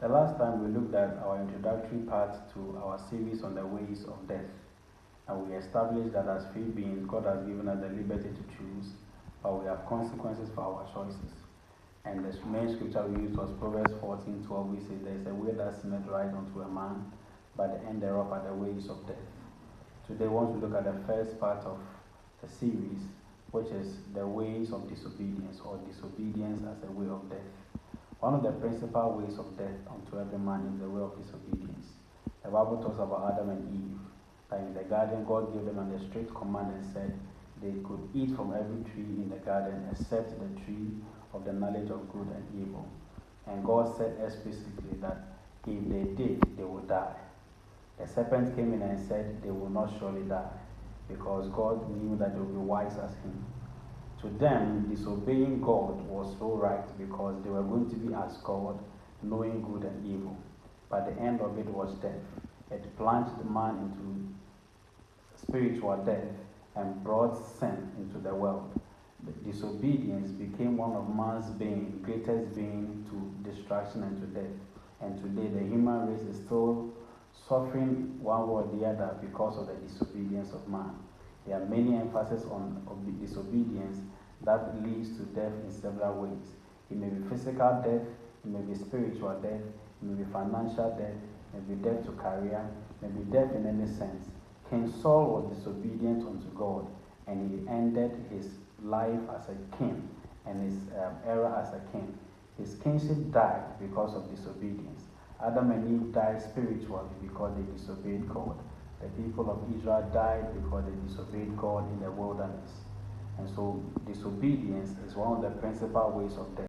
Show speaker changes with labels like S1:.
S1: The last time we looked at our introductory part to our series on the ways of death, and we established that as free beings, God has given us the liberty to choose, but we have consequences for our choices. And the main scripture we used was Proverbs 14:12, which says, "There is a way that seemeth right unto a man, but the end thereof are the ways of death." Today we want to look at the first part of the series, which is the ways of disobedience, or disobedience as a way of death. One of the principal ways of death unto every man is the way of disobedience. The Bible talks about Adam and Eve, that in the garden God gave them a strict command and said they could eat from every tree in the garden except the tree of the knowledge of good and evil. And God said explicitly that if they did, they would die. The serpent came in and said they will not surely die, because God knew that they would be wise as him. To them, disobeying God was so right because they were going to be as God, knowing good and evil. But the end of it was death. It plunged man into spiritual death and brought sin into the world. The disobedience became one of man's greatest bane to destruction and to death. And today the human race is still suffering one way or the other because of the disobedience of man. There are many emphases on disobedience that leads to death in several ways. It may be physical death, it may be spiritual death, it may be financial death, it may be death to career, it may be death in any sense. King Saul was disobedient unto God, and he ended his life as a king and his era as a king. His kingship died because of disobedience. Adam and Eve died spiritually because they disobeyed God. The people of Israel died because they disobeyed God in the wilderness. And so disobedience is one of the principal ways of death.